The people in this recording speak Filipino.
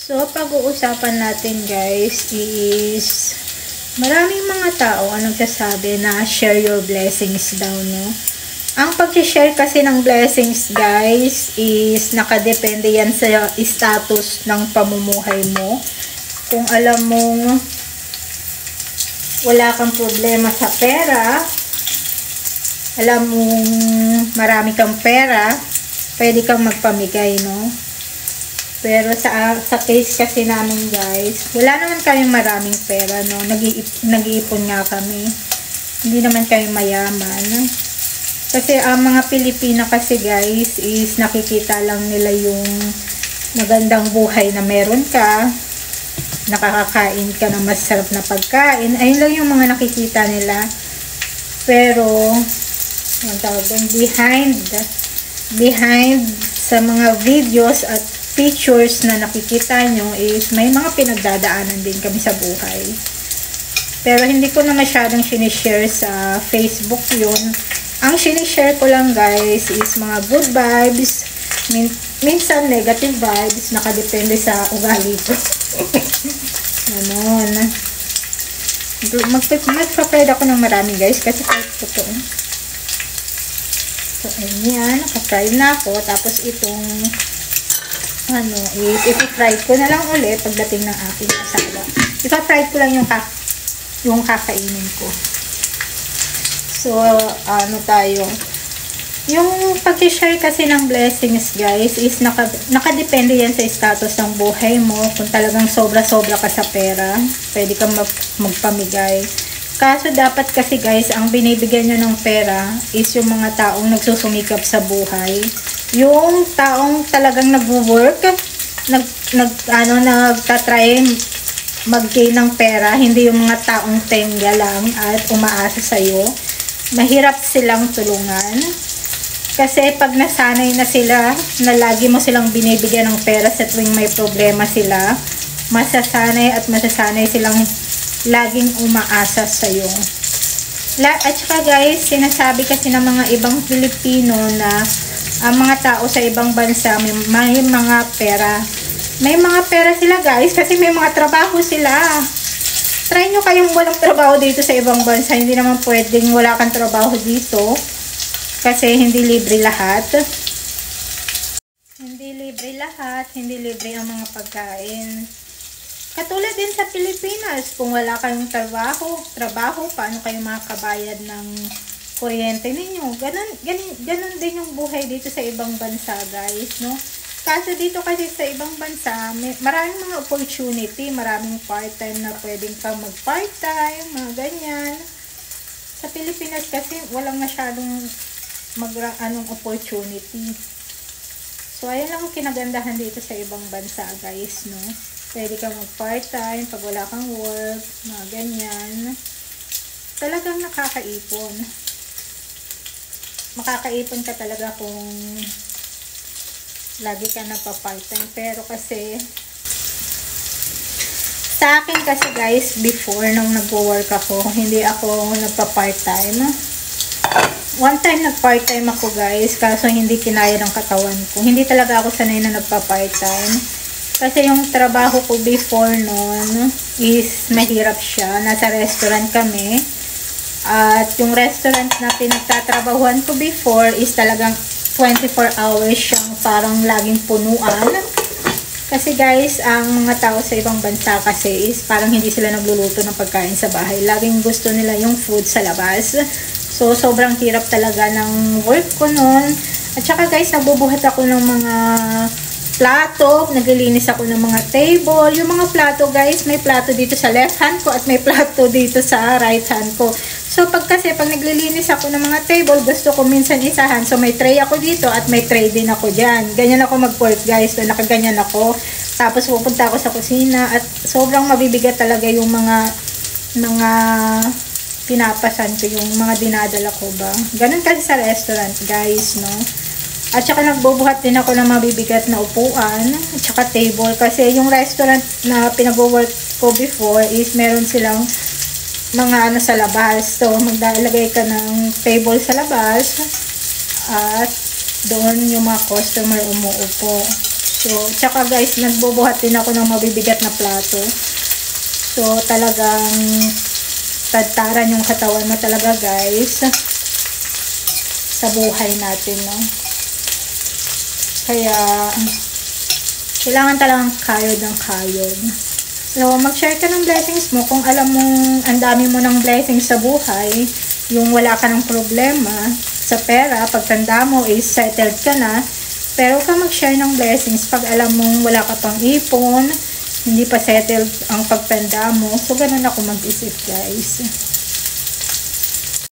So, pag-uusapan natin guys is maraming mga tao ang nagsasabi na share your blessings daw, no? Ang pag-share kasi ng blessings guys is nakadepende yan sa status ng pamumuhay mo. Kung alam mong wala kang problema sa pera, alam mong marami kang pera, pwede kang magpamigay, no? Pero sa case kasi namin guys, wala naman kami maraming pera, no? Nag-iipon nga kami. Hindi naman kami mayaman. Kasi ang mga Pilipino kasi guys is nakikita lang nila yung magandang buhay na meron ka. Nakakakain ka ng masarap na pagkain. Ayun lang yung mga nakikita nila. Pero, ang tawag doon, behind sa mga videos at pictures na nakikita nyo is may mga pinagdadaanan din kami sa buhay. Pero hindi ko na masyadong sinishare sa Facebook yun. Ang sinishare ko lang guys is mga good vibes, minsan negative vibes, nakadepende sa ugali ko. Ganon. Magpa-pride ako ng marami guys kasi kahit totoo. So, ayan, naka-pride na ako. Tapos itong i-fried ko na lang ulit pagdating ng aking asawa. Ipa-fried ko lang yung kakainin ko. So, yung pag-share kasi ng blessings guys is nakadepende yan sa status ng buhay mo. Kung talagang sobra-sobra ka sa pera, pwede kang magpamigay. Kaso dapat kasi guys, ang binibigyan nyo ng pera is yung mga taong nagsusumikap sa buhay. Yung taong talagang nag-work, nagtatry mag-gain ng pera, hindi yung mga taong tenga lang at umaasa sa'yo. Mahirap silang tulungan. Kasi pag nasanay na sila, na lagi mo silang binibigyan ng pera sa tuwing may problema sila, masasanay silang laging umaasa sa'yo. At saka guys, sinasabi kasi ng mga ibang Pilipino na ang mga tao sa ibang bansa may mga pera. May mga pera sila guys kasi may mga trabaho sila. Try nyo kayong walang trabaho dito sa ibang bansa. Hindi naman pwedeng wala kang trabaho dito. Kasi hindi libre lahat. Hindi libre lahat. Hindi libre ang mga pagkain. Katulad din sa Pilipinas. Kung wala kayong trabaho, paano kayo makakabayad ng kuryente ninyo? Ganon din yung buhay dito sa ibang bansa guys, no? Kaso dito kasi sa ibang bansa, maraming mga opportunity, maraming part-time na pwedeng kang mag-part-time, mga ganyan. Sa Pilipinas kasi walang masyadong opportunity. So ayan lang ang kinagandahan dito sa ibang bansa guys, no? Pwede kang mag-part-time pag wala kang work, mga ganyan. Talagang nakakaipon. Makakaipon ka talaga kung lagi ka nagpa-part-time. Pero kasi sa akin kasi guys, before nung nagwo-work ako, hindi ako nagpa-part-time. One time nag-part-time ako guys, kaso hindi kinaya ng katawan ko. Hindi talaga ako sanay na nagpa-part-time. Kasi yung trabaho ko before noon is mahirap siya. Nasa restaurant kami. At yung restaurant na pinagtatrabahuan ko before is talagang 24 hours siyang parang laging punuan. Kasi guys, ang mga tao sa ibang bansa kasi is parang hindi sila nagluluto ng pagkain sa bahay. Laging gusto nila yung food sa labas. So, sobrang hirap talaga ng work ko noon. At saka guys, nagbubuhat ako ng mga plato, naglilinis ako ng mga table. Yung mga plato guys, may plato dito sa left hand ko at may plato dito sa right hand ko. So pag naglilinis ako ng mga table, gusto ko minsan isahan. So may tray ako dito at may tray din ako dyan. Ganyan ako mag-work guys. So nakaganyan ako. Tapos pupunta ako sa kusina at sobrang mabibigat talaga yung mga pinapasan ko, yung mga dinadala ko ba. Ganun kasi sa restaurant guys, no? At saka nagbubuhat din ako ng mabibigat na upuan at saka table kasi yung restaurant na pinag-work ko before is meron silang mga sa labas. So maglalagay ka ng table sa labas at doon yung mga customer umuupo. So, tsaka guys, nagbubuhat din ako ng mabibigat na plato. So, talagang tadtaran yung katawan mo talaga guys sa buhay natin, no? Kaya, kailangan talagang kayod ng kayod. So, mag-share ka ng blessings mo kung alam mong ang dami mo ng blessings sa buhay, yung wala ka ng problema sa pera, pagtanda mo is settled ka na, pero ka mag-share ng blessings pag alam mong wala ka pang ipon, hindi pa settled ang pagtanda mo. So, ganun ako mag-isip guys.